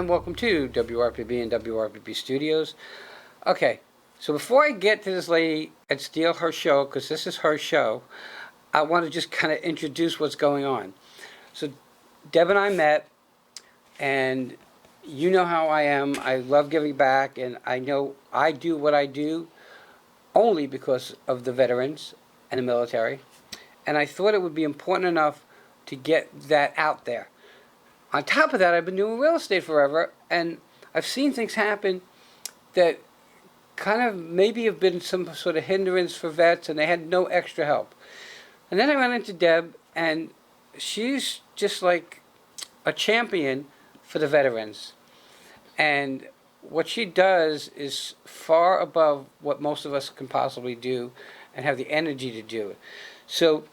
and welcome to WRPB and WRPB Studios. Okay, so before I get to this lady and steal her show, because this is her show, I want to just kind of introduce what's going on. So Deb and I met, and you know how I am. I love giving back, and I know I do what I do only because of the veterans and the military. And I thought it would be important enough to get that out there. On top of that, I've been doing real estate forever, and I've seen things happen that kind of maybe have been some sort of hindrance for vets, and they had no extra help. And then I ran into Deb, and she's just like a champion for the veterans. And what she does is far above what most of us can possibly do and have the energy to do it. So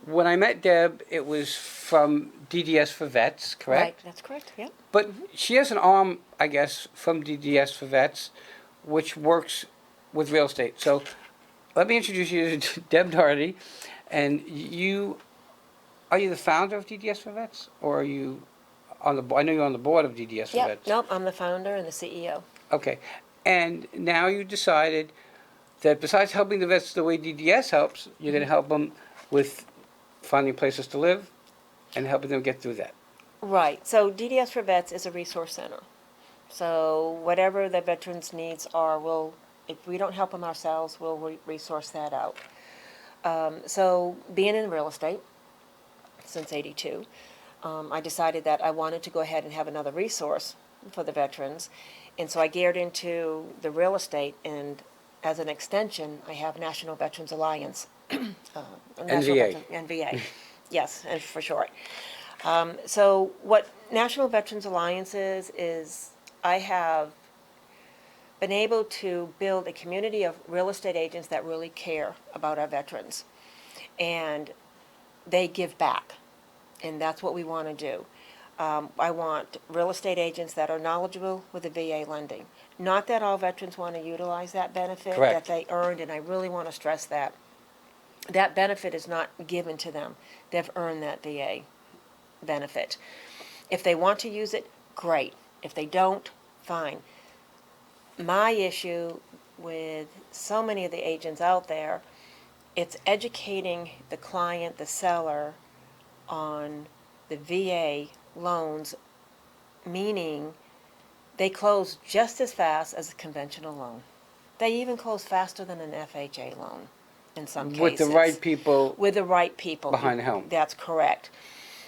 when I met Deb, it was from DDS4Vets, correct? Right, that's correct, yeah. But she has an arm, I guess, from DDS4Vets, which works with real estate. So let me introduce you to Deb Doherty. And are you the founder of DDS4Vets? Or are you on the, I know you're on the board of DDS4Vets. Yep, nope, I'm the founder and the CEO. Okay. And now you decided that besides helping the vets the way DDS helps, you're going to help them with finding places to live and helping them get through that. Right, so DDS4Vets is a resource center. So whatever the veterans' needs are, if we don't help them ourselves, we'll resource that out. So being in real estate since '82, I decided that I wanted to go ahead and have another resource for the veterans. And so I geared into the real estate, and as an extension, I have National Veterans Alliance. NVA. NVA, yes, and for short. So what National Veterans Alliance is I have been able to build a community of real estate agents that really care about our veterans. And they give back. And that's what we want to do. I want real estate agents that are knowledgeable with the VA lending. Not that all veterans want to utilize that benefit Correct. that they earned, and I really want to stress that. That benefit is not given to them. They've earned that VA benefit. If they want to use it, great. If they don't, fine. My issue with so many of the agents out there, it's educating the client, the seller, on the VA loans, meaning they close just as fast as a conventional loan. They even close faster than an FHA loan in some cases. With the right people. With the right people. Behind the helm. That's correct.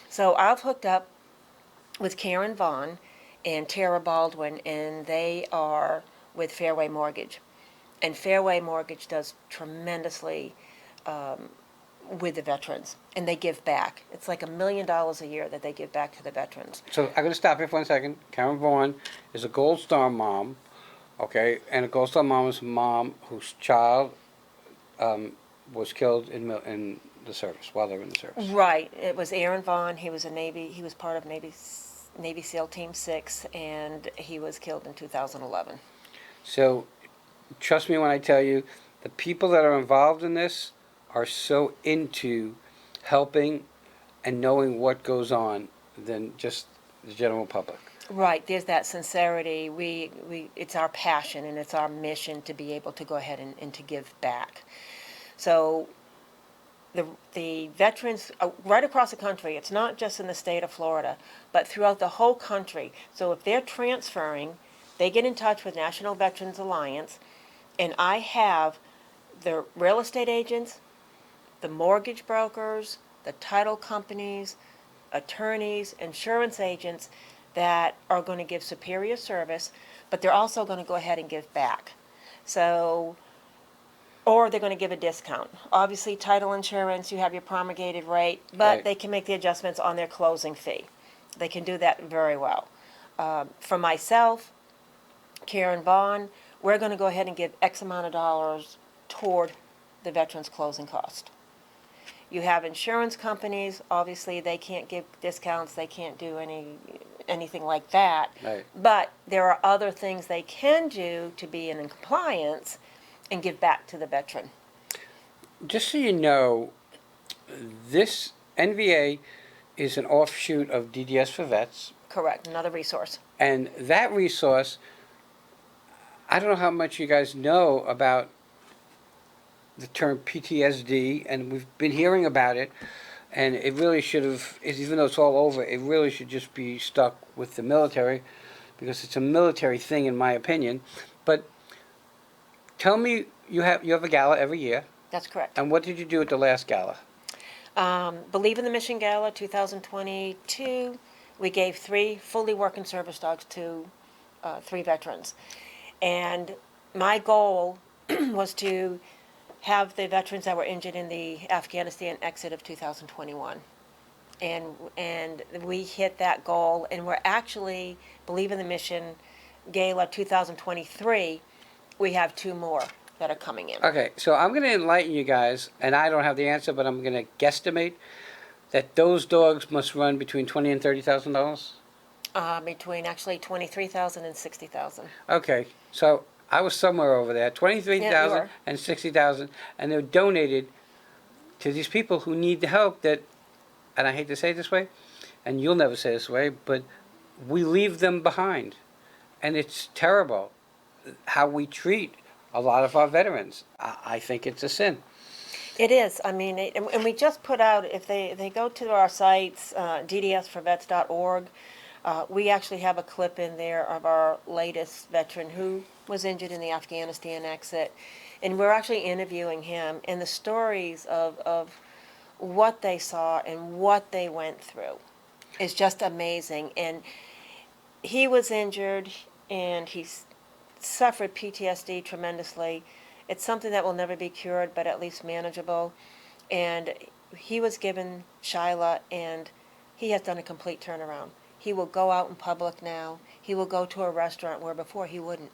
So I've hooked up with Karen Vaughn and Tara Baldwin, and they are with Fairway Mortgage. And Fairway Mortgage does tremendously with the veterans, and they give back. It's like $1 million a year that they give back to the veterans. So I'm going to stop here for 1 second. Karen Vaughn is a Gold Star mom, okay? And a Gold Star mom is a mom whose child was killed in the service, while they were in the service. Right. It was Aaron Vaughn. He was part of Navy SEAL Team 6, and he was killed in 2011. So trust me when I tell you, the people that are involved in this are so into helping and knowing what goes on than just the general public. Right, there's that sincerity. It's our passion and it's our mission to be able to go ahead and to give back. So the veterans right across the country, it's not just in the state of Florida, but throughout the whole country. So if they're transferring, they get in touch with National Veterans Alliance, and I have the real estate agents, the mortgage brokers, the title companies, attorneys, insurance agents that are going to give superior service, but they're also going to go ahead and give back. So, or they're going to give a discount. Obviously, title insurance, you have your promulgated rate, but Right. They can make the adjustments on their closing fee. They can do that very well. For myself, Karen Vaughn, we're going to go ahead and give X amount of dollars toward the veteran's closing cost. You have insurance companies, obviously they can't give discounts, they can't do anything like that. Right. But there are other things they can do to be in compliance and give back to the veteran. Just so you know, this NVA is an offshoot of DDS4Vets. Correct, another resource. And that resource, I don't know how much you guys know about the term PTSD, and we've been hearing about it, and it really should have, even though it's all over, it really should just be stuck with the military, because it's a military thing in my opinion. But tell me, you have a gala every year, That's correct. and what did you do at the last gala? Believe in the Mission Gala 2022, we gave 3 fully working service dogs to 3 veterans. And my goal was to have the veterans that were injured in the Afghanistan exit of 2021. And we hit that goal, and we're actually, Believe in the Mission Gala 2023, we have 2 more that are coming in. Okay, so I'm going to enlighten you guys, and I don't have the answer, but I'm going to guesstimate that those dogs must run between $20,000 and $30,000. Between actually 23,000 and 60,000. Okay, so I was somewhere over there, 23,000 Yeah, you were. and 60,000, and they're donated to these people who need the help that, and I hate to say it this way, and you'll never say it this way, but we leave them behind. And it's terrible how we treat a lot of our veterans. I think it's a sin. It is. I mean, and we just put out, if they go to our sites, DDS4Vets.org, we actually have a clip in there of our latest veteran who was injured in the Afghanistan exit. And we're actually interviewing him, and the stories of what they saw and what they went through is just amazing. And he was injured, and he's suffered PTSD tremendously. It's something that will never be cured, but at least manageable. And he was given Shyla, and he has done a complete turnaround. He will go out in public now. He will go to a restaurant where before he wouldn't.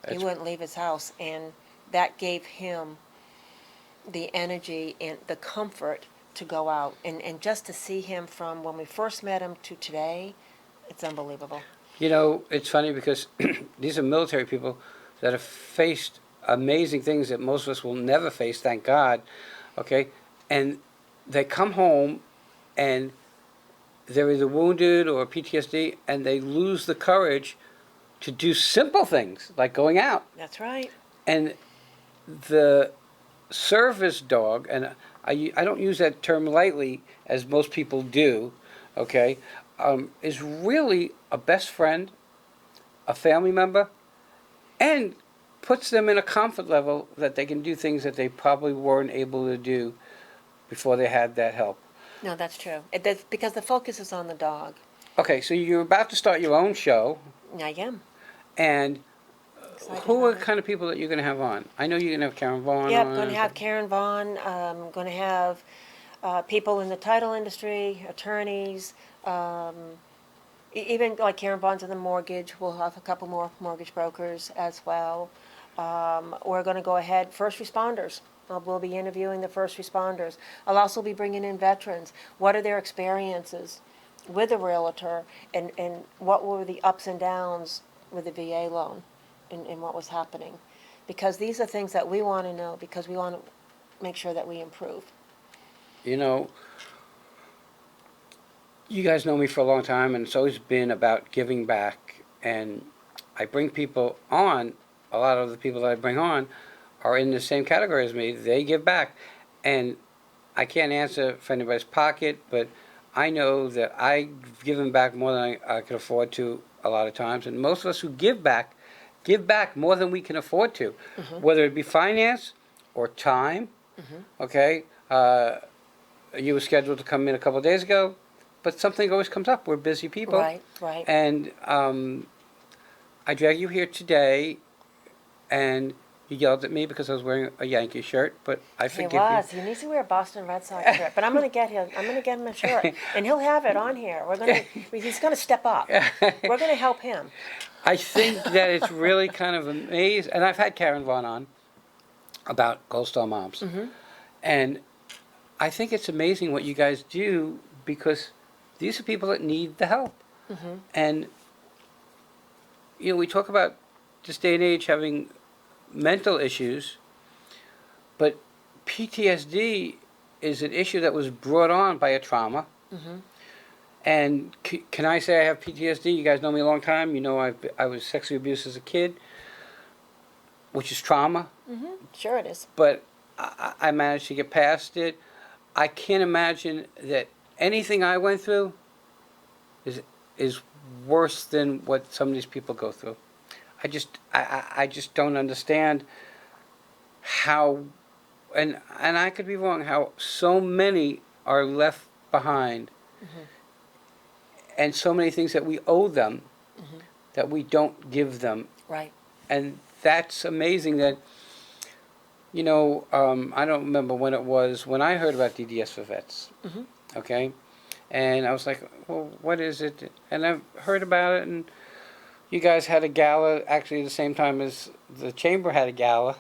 He wouldn't leave his house, and that gave him the energy and the comfort to go out. And just to see him from when we first met him to today, it's unbelievable. You know, it's funny because these are military people that have faced amazing things that most of us will never face, thank God, okay? And they come home and they're either wounded or PTSD, and they lose the courage to do simple things like going out. That's right. And the service dog, and I don't use that term lightly as most people do, okay, is really a best friend, a family member, and puts them in a comfort level that they can do things that they probably weren't able to do before they had that help. No, that's true. That's because the focus is on the dog. Okay, so you're about to start your own show, I am. and Excited who are about the it. kind of people that you're going to have on? I know you're going to have Karen Vaughn Yep, on. going to have Karen Vaughn. Going to have people in the title industry, attorneys, even like Karen Vaughn's in the mortgage. We'll have a couple more mortgage brokers as well. We're going to go ahead, first responders. We'll be interviewing the first responders. I'll also be bringing in veterans. What are their experiences with a realtor, and what were the ups and downs with the VA loan, and what was happening? Because these are things that we want to know, because we want to make sure that we improve. You know, you guys know me for a long time, and it's always been about giving back. And I bring people on, a lot of the people that I bring on are in the same category as me. They give back. And I can't answer for anybody's pocket, but I know that I've given back more than I could afford to a lot of times. And most of us who give back more than we can afford to, whether it be finance or time. Okay? You were scheduled to come in a couple of days ago, but something always comes up. We're busy people. Right, right. And I drag you here today, and you yelled at me because I was wearing a Yankee shirt, but I forgive He was. He needs to wear a Boston Red Sox shirt, but I'm going to get him. I'm going to get him a shirt, and he'll have it on here. He's going to step up. We're going to help him. I think that it's really kind of amazing, and I've had Karen Vaughn on about Gold Star Moms, and I think it's amazing what you guys do, because these are people that need the help. And, you know, we talk about this day and age having mental issues, but PTSD is an issue that was brought on by a trauma. And can I say I have PTSD? You guys know me a long time. You know I was sexually abused as a kid, which is trauma. Sure it is. But I managed to get past it. I can't imagine that anything I went through is worse than what some of these people go through. I just don't understand how, and I could be wrong, how so many are left behind, and so many things that we owe them that we don't give them. Right. And that's amazing that, you know, I don't remember when it was when I heard about DDS4Vets, okay? And I was like, well, what is it? And I've heard about it, and you guys had a gala actually the same time as the Chamber had a gala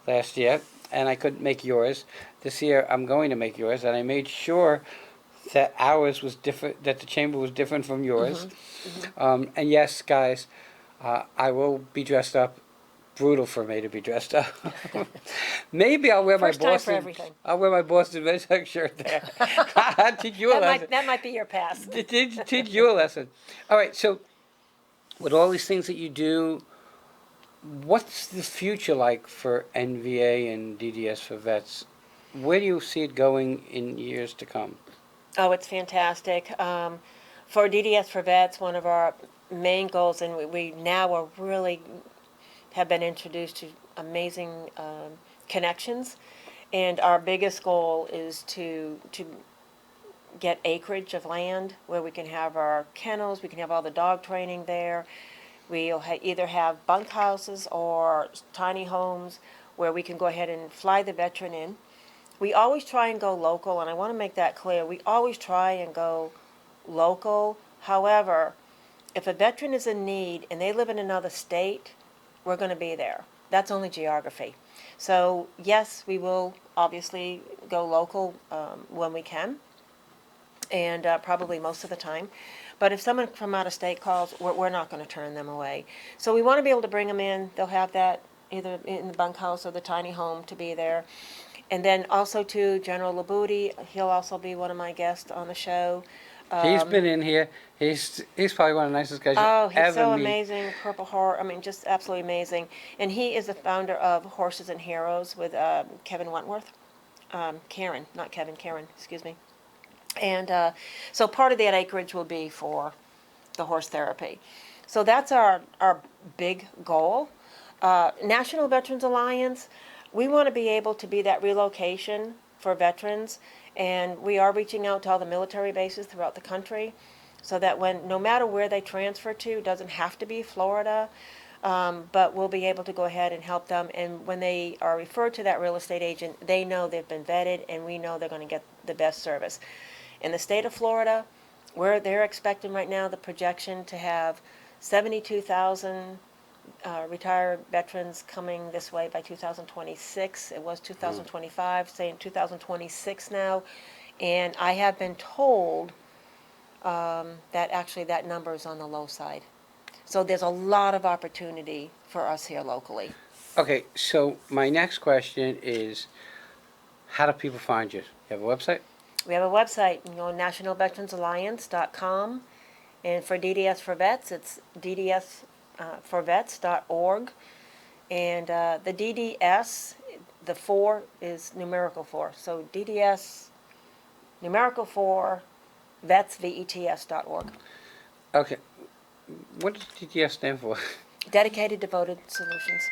last year, and I couldn't make yours. This year I'm going to make yours, and I made sure that ours was different, that the Chamber was different from yours. And yes, guys, I will be dressed up. Brutal for me to be dressed up. Maybe I'll wear First my time Boston. for everything. I'll wear my Boston Red Sox shirt there. I'll teach you a lesson. That might be your past. Teach you a lesson. All right. So, with all these things that you do, what's the future like for NVA and DDS4Vets? Where do you see it going in years to come? Oh, it's fantastic. For DDS4Vets, one of our main goals, and we now are really have been introduced to amazing connections, and our biggest goal is to get acreage of land where we can have our kennels, we can have all the dog training there. We'll either have bunkhouses or tiny homes where we can go ahead and fly the veteran in. We always try and go local, and I want to make that clear. We always try and go local. However, if a veteran is in need and they live in another state, we're going to be there. That's only geography. So yes, we will obviously go local when we can, and probably most of the time. But if someone from out of state calls, we're not going to turn them away. So we want to be able to bring them in. They'll have that either in the bunkhouse or the tiny home to be there. And then also to General Labouti, he'll also be one of my guests on the show. He's been in here. He's probably one of the nicest guys Oh, you'll he's ever so meet. amazing, Purple Heart. I mean, just absolutely amazing. And he is the founder of Horses and Heroes with Kevin Wentworth. Karen, not Kevin, Karen, excuse me. And so part of that acreage will be for the horse therapy. So that's our big goal. National Veterans Alliance, we want to be able to be that relocation for veterans, and we are reaching out to all the military bases throughout the country so that no matter where they transfer to, it doesn't have to be Florida, but we'll be able to go ahead and help them. And when they are referred to that real estate agent, they know they've been vetted, and we know they're going to get the best service. In the state of Florida, where they're expecting right now the projection to have 72,000 retired veterans coming this way by 2026. It was 2025, saying 2026 now. And I have been told that actually that number is on the low side. So there's a lot of opportunity for us here locally. Okay, so my next question is, how do people find you? You have a website? We have a website, nationalveteransalliance.com. And for DDS4Vets, it's DDS4Vets.org. And the DDS, the 4 is numerical 4. So DDS, numerical 4, Vets, VETS.org. Okay. What does DTS stand for? Dedicated Devoted Solutions.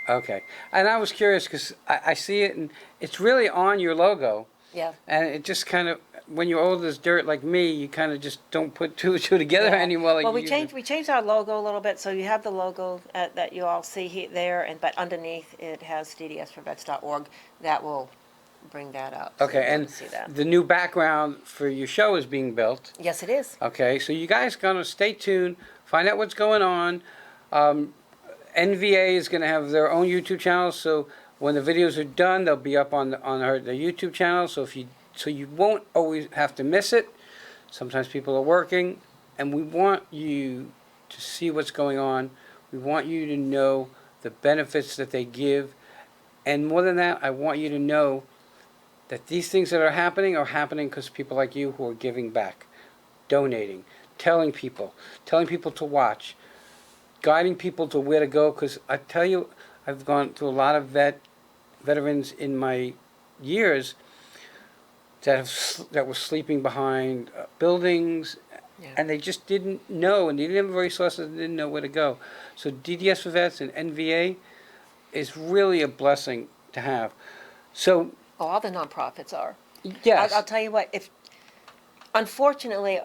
Okay. And I was curious because I see it, and it's really on your logo. Yeah. And it just kind of, when you're old as dirt like me, you kind of just don't put two and two together Yeah. anymore. Like Well, you we used changed our logo a little bit, so you have the logo that you all see there, but underneath it has DDS4Vets.org. That will bring that up. so Okay, you'll be able and to see that. the new background for your show is being built. Yes, it is. Okay, so you guys gonna stay tuned, find out what's going on. NVA is gonna have their own YouTube channel, so when the videos are done, they'll be up on their YouTube channel. So you won't always have to miss it. Sometimes people are working, and we want you to see what's going on. We want you to know the benefits that they give, and more than that, I want you to know that these things that are happening because people like you who are giving back. donating, telling people to watch, guiding people to where to go. Because I tell you, I've gone through a lot of veterans in my years that were sleeping behind buildings, Yeah. and they just didn't know, and they didn't have a resources, and didn't know where to go. So DDS4Vets and NVA is really a blessing to have. So All the nonprofits are. yes, I'll tell you what, if, unfortunately,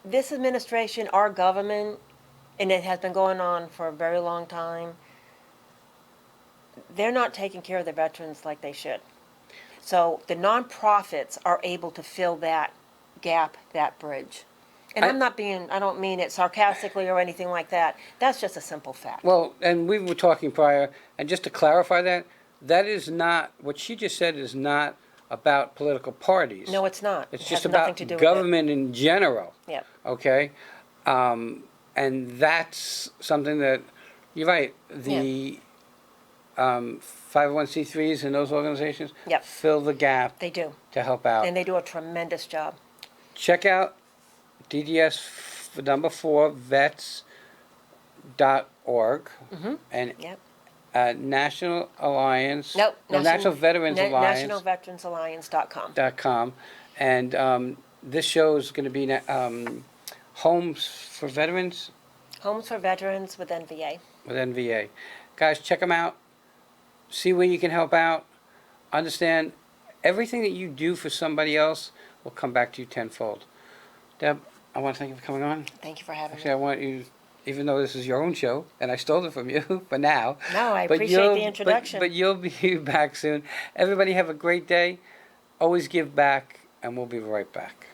this administration, our government, and it has been going on for a very long time, they're not taking care of the veterans like they should. So the nonprofits are able to fill that gap, that bridge. And I don't mean it sarcastically or anything like that. That's just a simple fact. well, and we were talking prior, and just to clarify that, that is not, what she just said is not about political parties. No, it's not. It's It just has nothing about to do with it. government in general, Yep. okay? And that's something that, you're right, the 501c3s and those organizations Yep. fill the gap They do. to help out. And they do a tremendous job. Check out DDS4Vets.org and Yep. National Alliance, Nope. no, National Veterans Alliance. NationalVeteransAlliance.com. .com, and this show is going to be Homes for Veterans Homes for Veterans with NVA. with NVA. Guys, check them out. See where you can help out. Understand everything that you do for somebody else will come back to you tenfold. Deb, I want to thank you for coming on. Thank you for having Actually, me. I want you, even though this is your own show, and I stole it from you for now. No, I but appreciate you'll- the introduction. But you'll be back soon. Everybody have a great day. Always give back, and we'll be right back.